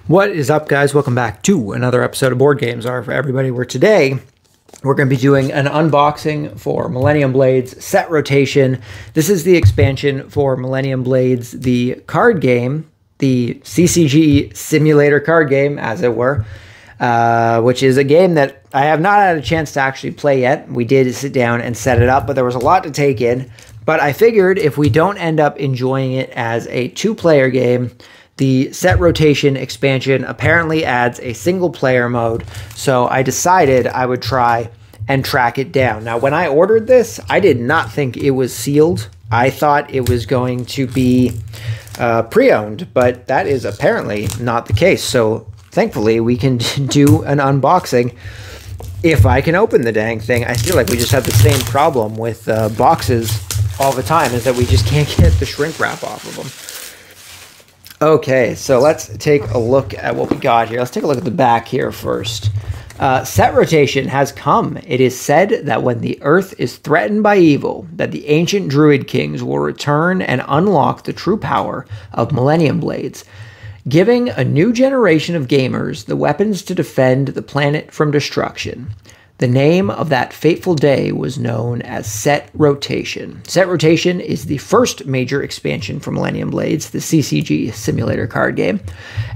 What is up, guys? Welcome back to another episode of Board Games Are for Everybody, where today we're going to be doing an unboxing for Millennium Blades Set Rotation. This is the expansion for Millennium Blades, the card game, the CCG simulator card game, as it were, which is a game that I have not had a chance to actually play yet. We did sit down and set it up, but there was a lot to take in. But I figured if we don't end up enjoying it as a two-player game, the Set Rotation expansion apparently adds a single-player mode, so I decided I would try and track it down. Now, when I ordered this, I did not think it was sealed. I thought it was going to be pre-owned, but that is apparently not the case. So thankfully, we can do an unboxing if I can open the dang thing. I feel like we just have the same problem with boxes all the time, is that we just can't get the shrink wrap off of them. Okay, so let's take a look at what we got here. Let's take a look at the back here first. Set Rotation has come. It is said that when the Earth is threatened by evil, that the ancient Druid Kings will return and unlock the true power of Millennium Blades, giving a new generation of gamers the weapons to defend the planet from destruction. The name of that fateful day was known as Set Rotation. Set Rotation is the first major expansion for Millennium Blades, the CCG simulator card game,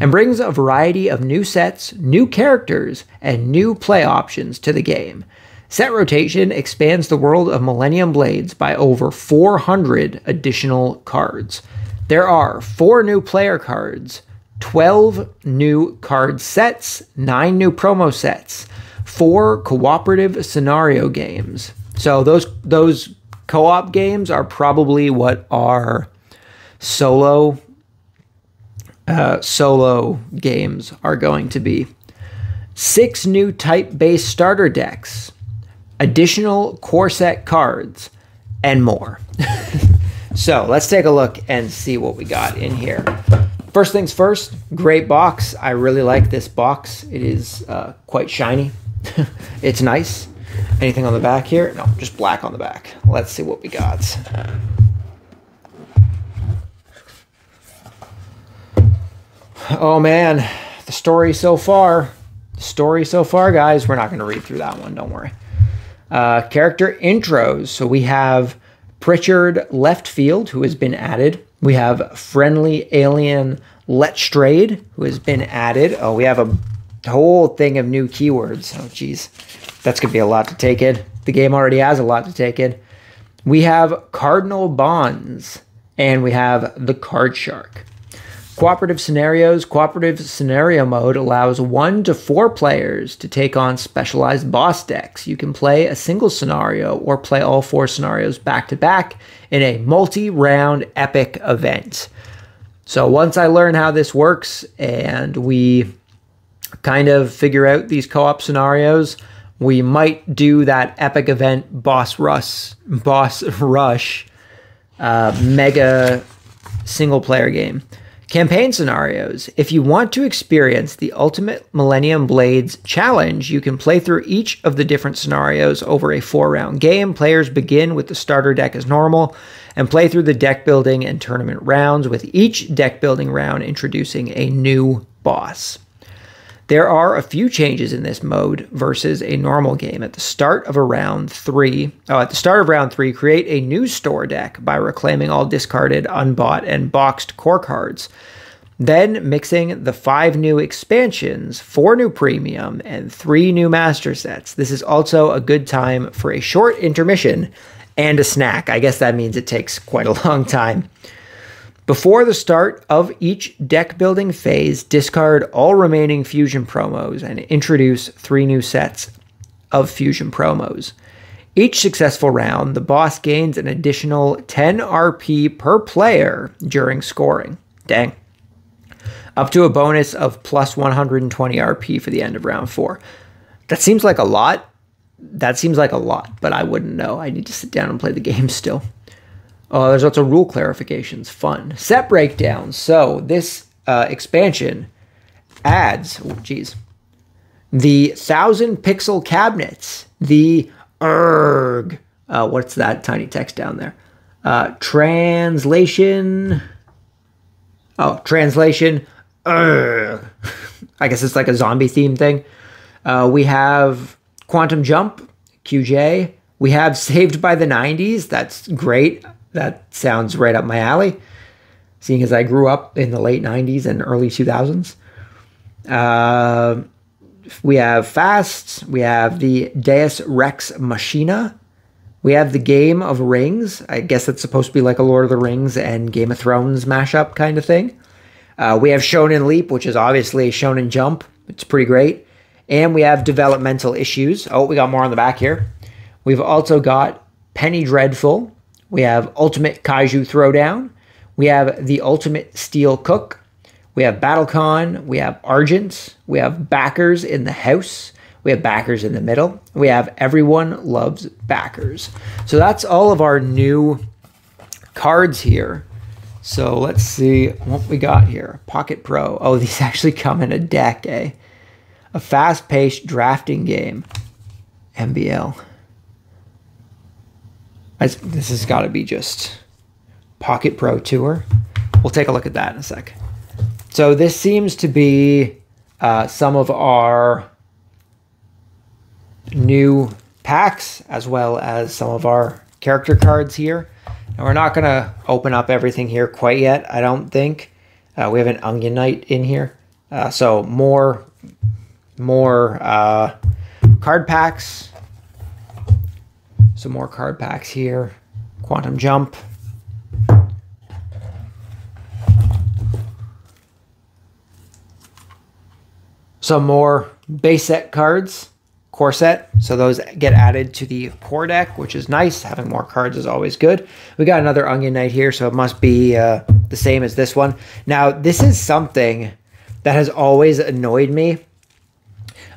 and brings a variety of new sets, new characters, and new play options to the game. Set Rotation expands the world of Millennium Blades by over 400 additional cards. There are 4 new player cards, 12 new card sets, 9 new promo sets, 4 cooperative scenario games. So those co-op games are probably what our solo games are going to be. 6 new type-based starter decks, additional core set cards, and more. So let's take a look and see what we got in here. First things first, great box. I really like this box. It is quite shiny. It's nice. Anything on the back here? No, just black on the back. Let's see what we got. Oh man, the story so far. Guys. We're not going to read through that one, don't worry. Character intros. So we have Pritchard Leftfield, who has been added. We have Friendly Alien Letstrade, who has been added. Oh, we have a whole thing of new keywords. Oh, geez. That's going to be a lot to take in. The game already has a lot to take in. We have Cardinal Bonds, and we have the Card Shark. Cooperative scenarios. Cooperative scenario mode allows 1 to 4 players to take on specialized boss decks. You can play a single scenario or play all 4 scenarios back to back in a multi-round epic event. So once I learn how this works and we kind of figure out these co-op scenarios, we might do that epic event boss rush mega single player game. Campaign scenarios. If you want to experience the ultimate Millennium Blades challenge, you can play through each of the different scenarios over a 4-round game. Players begin with the starter deck as normal and play through the deck building and tournament rounds, with each deck building round introducing a new boss. There are a few changes in this mode versus a normal game. At the start of round 3, create a new store deck by reclaiming all discarded, unbought, and boxed core cards. Then mixing the 5 new expansions, 4 new premium, and 3 new master sets. This is also a good time for a short intermission and a snack. I guess that means it takes quite a long time. Before the start of each deck building phase, discard all remaining Fusion promos and introduce 3 new sets of Fusion promos. Each successful round, the boss gains an additional 10 RP per player during scoring. Dang. Up to a bonus of plus 120 RP for the end of round 4. That seems like a lot. But I wouldn't know. I need to sit down and play the game still. Oh, there's lots of rule clarifications. Fun. Set breakdowns. So this expansion adds, the 1,000 pixel cabinets. The what's that tiny text down there? Translation I guess it's like a zombie theme thing. We have Quantum Jump, QJ. We have Saved by the 90s. That's great. That sounds right up my alley, seeing as I grew up in the late 90s and early 2000s. We have Fast. We have the Deus Rex Machina. We have the Game of Rings. I guess it's supposed to be like a Lord of the Rings and Game of Thrones mashup kind of thing. We have Shonen Leap, which is obviously Shonen Jump. It's pretty great. And we have Developmental Issues. Oh, we got more on the back here. We've also got Penny Dreadful. We have Ultimate Kaiju Throwdown. We have The Ultimate Steel Cook. We have BattleCon. We have Argent. We have Backers in the House. We have Backers in the Middle. We have Everyone Loves Backers. So that's all of our new cards here. So let's see what we got here. Pocket Pro. Oh, these actually come in a deck, eh? A fast-paced drafting game. MBL. This has got to be just Pocket Pro Tour. We'll take a look at that in a sec. So this seems to be some of our new packs, as well as some of our character cards here. And we're not going to open up everything here quite yet, I don't think. We have an Onion Knight in here. So more card packs. Some more card packs here. Quantum Jump. Some more base set cards. Core set, so those get added to the core deck, which is nice. Having more cards is always good. We got another Onion Knight here, so it must be the same as this one. Now, this is something that has always annoyed me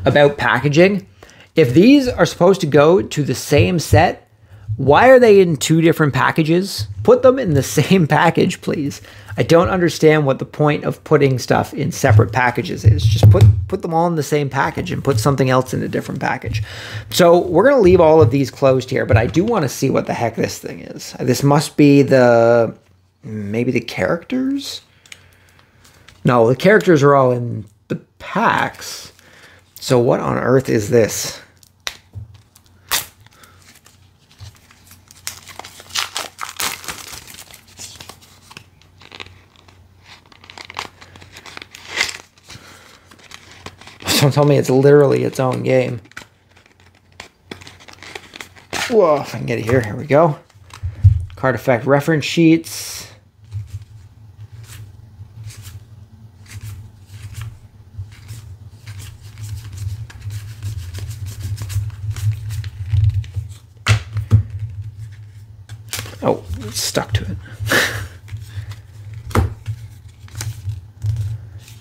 about packaging. If these are supposed to go to the same set, why are they in two different packages? Put them in the same package, please. I don't understand what the point of putting stuff in separate packages is. Just put them all in the same package and put something else in a different package. So we're going to leave all of these closed here, but I do want to see what the heck this thing is. This must be maybe the characters? No, the characters are all in the packs. So what on earth is this? Don't tell me it's literally its own game. Whoa, if I can get it here. Here we go. Card effect reference sheets. Oh, it's stuck to it.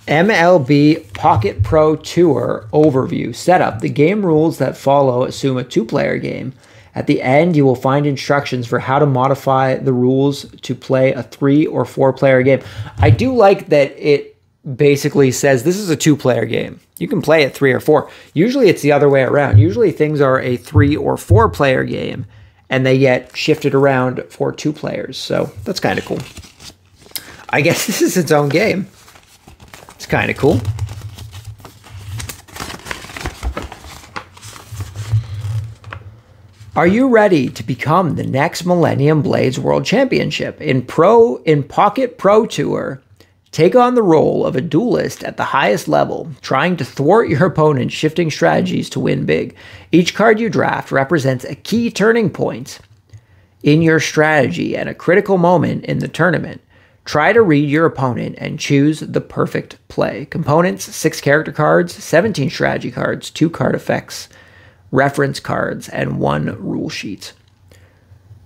MLB Pocket Pro Tour Overview Setup. The game rules that follow assume a two-player game. At the end, you will find instructions for how to modify the rules to play a 3- or 4-player game. I do like that it basically says this is a 2-player game. You can play it 3 or 4. Usually it's the other way around. Usually things are a 3- or 4-player game, and they get shifted around for 2 players. So that's kind of cool. I guess this is its own game. It's kind of cool. Are you ready to become the next Millennium Blades World Championship? In Pocket Pro Tour, take on the role of a duelist at the highest level, trying to thwart your opponent's shifting strategies to win big. Each card you draft represents a key turning point in your strategy and a critical moment in the tournament. Try to read your opponent and choose the perfect play. Components: 6 character cards, 17 strategy cards, 2 card effects, reference cards, and 1 rule sheet.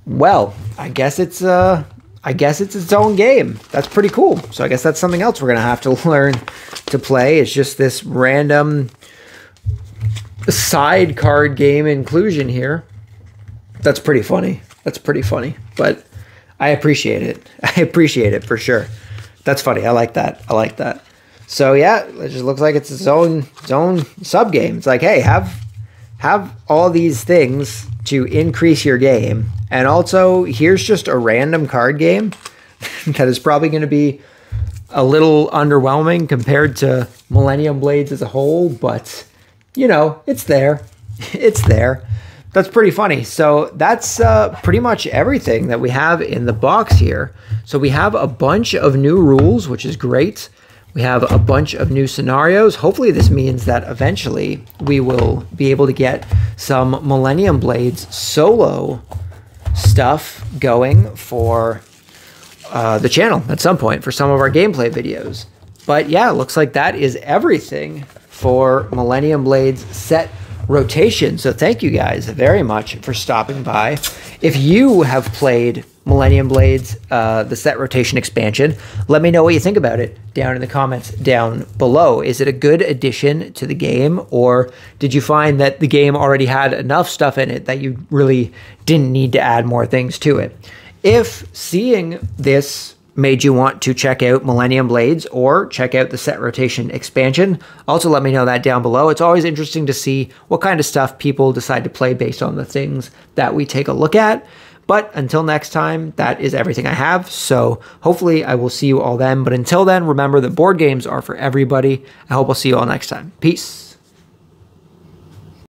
Well, I guess it's its own game. That's pretty cool. So I guess that's something else we're gonna have to learn to play. It's just this random side card game inclusion here. That's pretty funny. That's pretty funny, but I appreciate it. I appreciate it for sure. That's funny. I like that. I like that. So yeah, it just looks like it's its own sub game. It's like, hey, have all these things to increase your game, and also here's just a random card game that is probably going to be a little underwhelming compared to Millennium Blades as a whole, but you know, it's there. It's there. That's pretty funny. So that's pretty much everything that we have in the box here. So we have a bunch of new rules, which is great. We have a bunch of new scenarios. Hopefully this means that eventually we will be able to get some Millennium Blades solo stuff going for the channel at some point for some of our gameplay videos. But yeah, it looks like that is everything for Millennium Blades set rotation. So thank you guys very much for stopping by. If you have played Millennium Blades, the set rotation expansion, let me know what you think about it down in the comments down below. Is it a good addition to the game, or did you find that the game already had enough stuff in it that you really didn't need to add more things to it? If seeing this made you want to check out Millennium Blades or check out the set rotation expansion, also let me know that down below. It's always interesting to see what kind of stuff people decide to play based on the things that we take a look at. But until next time, that is everything I have. So hopefully I will see you all then. But until then, remember that board games are for everybody. I hope I'll see you all next time. Peace.